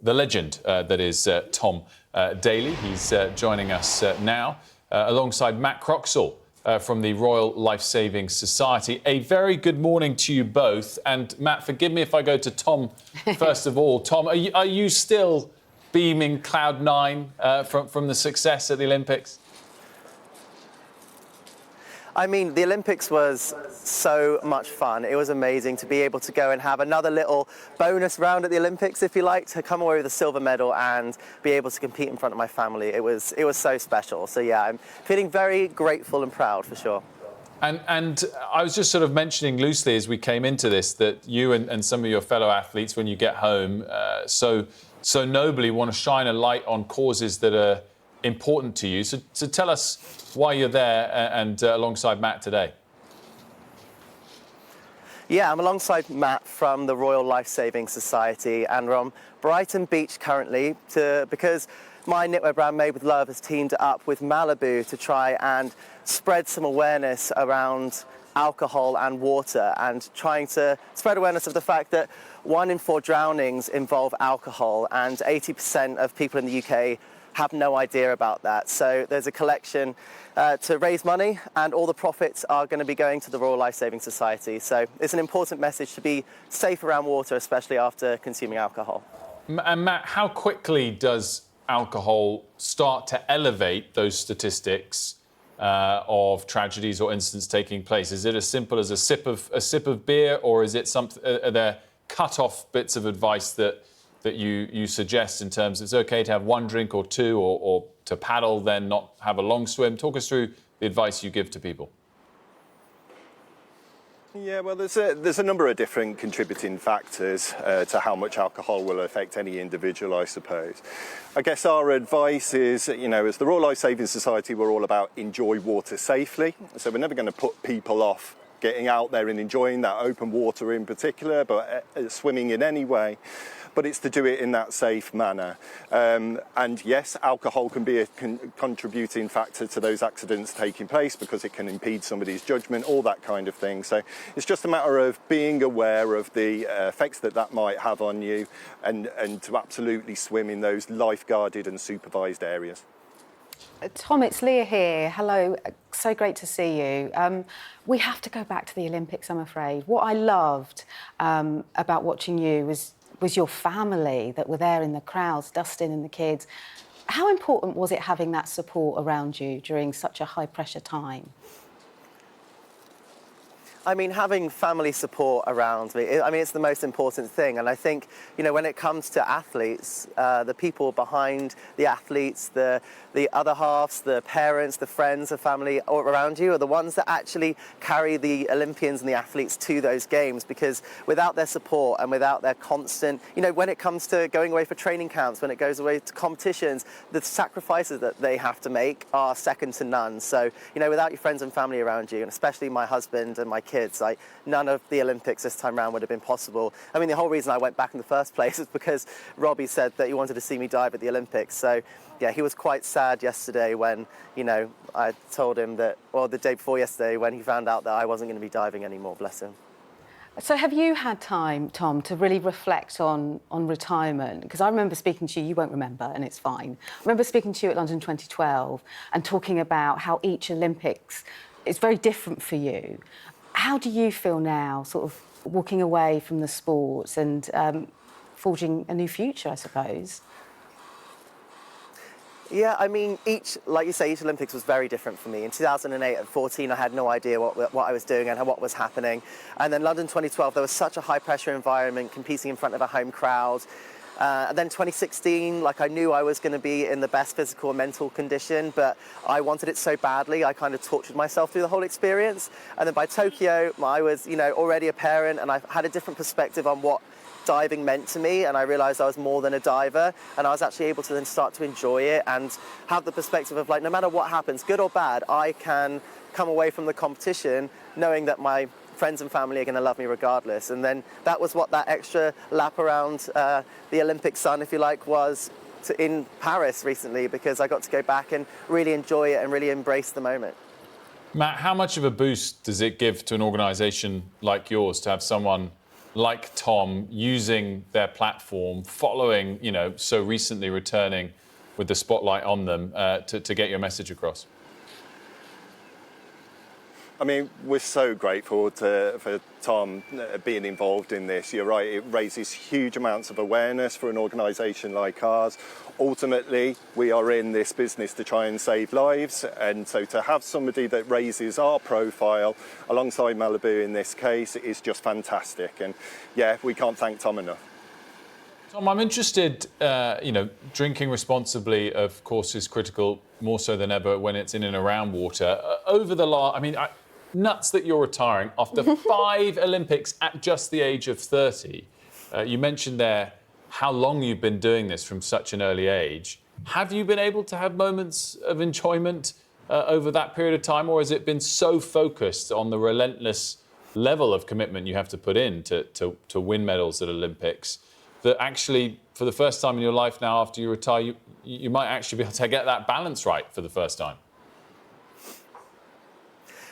the legend that is Tom Daley. He's joining us now alongside Matt Croxall from the Royal Life-Saving Society. A very good morning to you both. And Matt, forgive me if I go to Tom first of all. Tom, are you still beaming cloud nine from the success at the Olympics? I mean, the Olympics was so much fun. It was amazing to be able to go and have another little bonus round at the Olympics, if you like, to come away with a silver medal and be able to compete in front of my family. It was so special. So yeah, I'm feeling very grateful and proud for sure. And I was just sort of mentioning loosely as we came into this that you and some of your fellow athletes, when you get home, so nobly want to shine a light on causes that are important to you. So tell us why you're there and alongside Matt today. Yeah, I'm alongside Matt from the Royal Life-Saving Society, and we're on Brighton Beach currently because my knitwear brand Made with Love has teamed up with Malibu to try and spread some awareness around alcohol and water, and trying to spread awareness of the fact that 1 in 4 drownings involve alcohol, and 80% of people in the UK have no idea about that. So there's a collection to raise money, and all the profits are going to be going to the Royal Life-Saving Society. So it's an important message to be safe around water, especially after consuming alcohol. And Matt, how quickly does alcohol start to elevate those statistics of tragedies or incidents taking place? Is it as simple as a sip of beer, or is it are there cut-off bits of advice that you suggest in terms of it's okay to have 1 drink or 2, or to paddle, then not have a long swim? Talk us through the advice you give to people. Yeah, well, there's a number of different contributing factors to how much alcohol will affect any individual, I suppose. I guess our advice is, as the Royal Life-Saving Society, we're all about enjoy water safely. So we're never going to put people off getting out there and enjoying that open water in particular, but swimming in any way. But it's to do it in that safe manner. And yes, alcohol can be a contributing factor to those accidents taking place because it can impede somebody's judgment, all that kind of thing. So it's just a matter of being aware of the effects that might have on you, and to absolutely swim in those lifeguarded and supervised areas. Tom, it's Leah here. Hello, so great to see you. We have to go back to the Olympics, I'm afraid. What I loved about watching you was your family that were there in the crowds, Dustin and the kids. How important was it having that support around you during such a high-pressure time? I mean, having family support around me, it's the most important thing. And I think, when it comes to athletes, the people behind the athletes, the other halves, the parents, the friends, the family around you are the ones that actually carry the Olympians and the athletes to those games, because without their support and without their constant, when it comes to going away for training camps, when it goes away to competitions, the sacrifices that they have to make are second to none. So, without your friends and family around you, and especially my husband and my kids, none of the Olympics this time around would have been possible. I mean, the whole reason I went back in the first place is because Robbie said that he wanted to see me dive at the Olympics. So, yeah, he was quite sad yesterday when, I told him that, or the day before yesterday, when he found out that I wasn't going to be diving anymore, bless him. So have you had time, Tom, to really reflect on retirement? Because I remember speaking to you, you won't remember, and it's fine. I remember speaking to you at London 2012 and talking about how each Olympics is very different for you. How do you feel now, sort of walking away from the sports and forging a new future, I suppose? Yeah, I mean, like you say, each Olympics was very different for me. In 2008, at 14, I had no idea what I was doing and what was happening. And then London 2012, there was such a high-pressure environment, competing in front of a home crowd. And then 2016, I knew I was going to be in the best physical and mental condition, but I wanted it so badly, I kind of tortured myself through the whole experience. And then by Tokyo, I was, already a parent, and I had a different perspective on what diving meant to me, and I realised I was more than a diver, and I was actually able to then start to enjoy it and have the perspective of, no matter what happens, good or bad, I can come away from the competition knowing that my friends and family are going to love me regardless. And then that was what that extra lap around the Olympic sun, if you like, was in Paris recently, because I got to go back and really enjoy it and really embrace the moment. Matt, how much of a boost does it give to an organisation like yours to have someone like Tom using their platform, following, so recently returning with the spotlight on them to get your message across? I mean, we're so grateful for Tom being involved in this. You're right, it raises huge amounts of awareness for an organisation like ours. Ultimately, we are in this business to try and save lives, and so to have somebody that raises our profile alongside Malibu in this case is just fantastic. And yeah, we can't thank Tom enough. Tom, I'm interested, drinking responsibly, of course, is critical more so than ever when it's in and around water. Nuts that you're retiring after 5 Olympics at just the age of 30. You mentioned there how long you've been doing this from such an early age. Have you been able to have moments of enjoyment over that period of time, or has it been so focused on the relentless level of commitment you have to put in to win medals at Olympics that actually, for the first time in your life now after you retire, you might actually be able to get that balance right for the first time?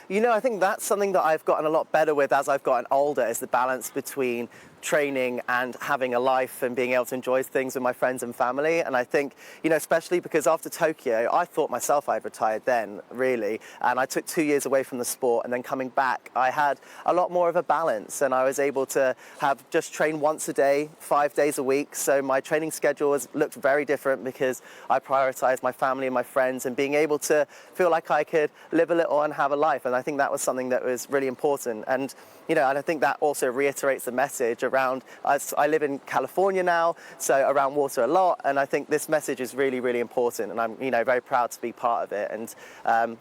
I think that's something that I've gotten a lot better with as I've gotten older, is the balance between training and having a life and being able to enjoy things with my friends and family. And I think, especially because after Tokyo, I thought myself I'd retired then, really. And I took 2 years away from the sport, and then coming back, I had a lot more of a balance, and I was able to have just train once a day, 5 days a week. So my training schedule has looked very different because I prioritized my family and my friends and being able to feel like I could live a little and have a life. And I think that was something that was really important. And and I think that also reiterates the message around, I live in California now, so around water a lot, and I think this message is really, really important, and I'm, very proud to be part of it. And,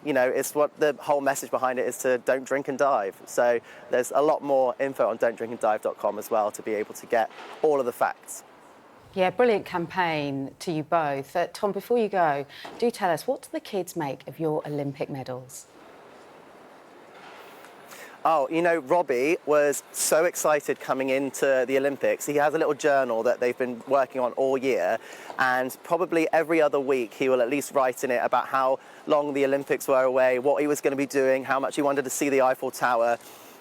it's what the whole message behind it is, to don't drink and dive. So there's a lot more info on don'tdrinkanddive.com as well to be able to get all of the facts. Yeah, brilliant campaign to you both. Tom, before you go, do tell us, what do the kids make of your Olympic medals? Oh, Robbie was so excited coming into the Olympics. He has a little journal that they've been working on all year, and probably every other week he will at least write in it about how long the Olympics were away, what he was going to be doing, how much he wanted to see the Eiffel Tower.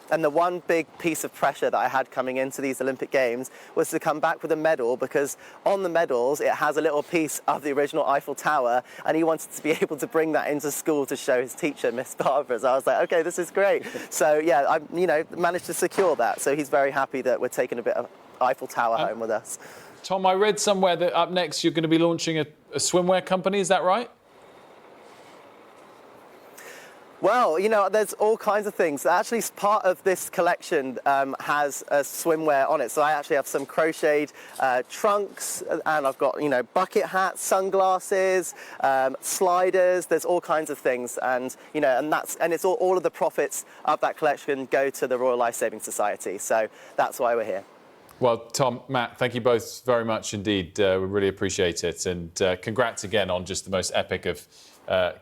And the one big piece of pressure that I had coming into these Olympic Games was to come back with a medal, because on the medals it has a little piece of the original Eiffel Tower, and he wanted to be able to bring that into school to show his teacher, Miss Barbara. So I was like, okay, this is great. So yeah, I managed to secure that. So he's very happy that we're taking a bit of Eiffel Tower home with us. Tom, I read somewhere that up next you're going to be launching a swimwear company. Is that right? Well, there's all kinds of things. Actually, part of this collection has a swimwear on it. So I actually have some crocheted trunks, and I've got, bucket hats, sunglasses, sliders. There's all kinds of things, and and it's all of the profits of that collection go to the Royal Life Saving Society. So that's why we're here. Well, Tom, Matt, thank you both very much indeed. We really appreciate it, and congrats again on just the most epic of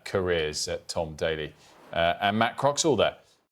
careers, Tom Daley and Matt Croxall there.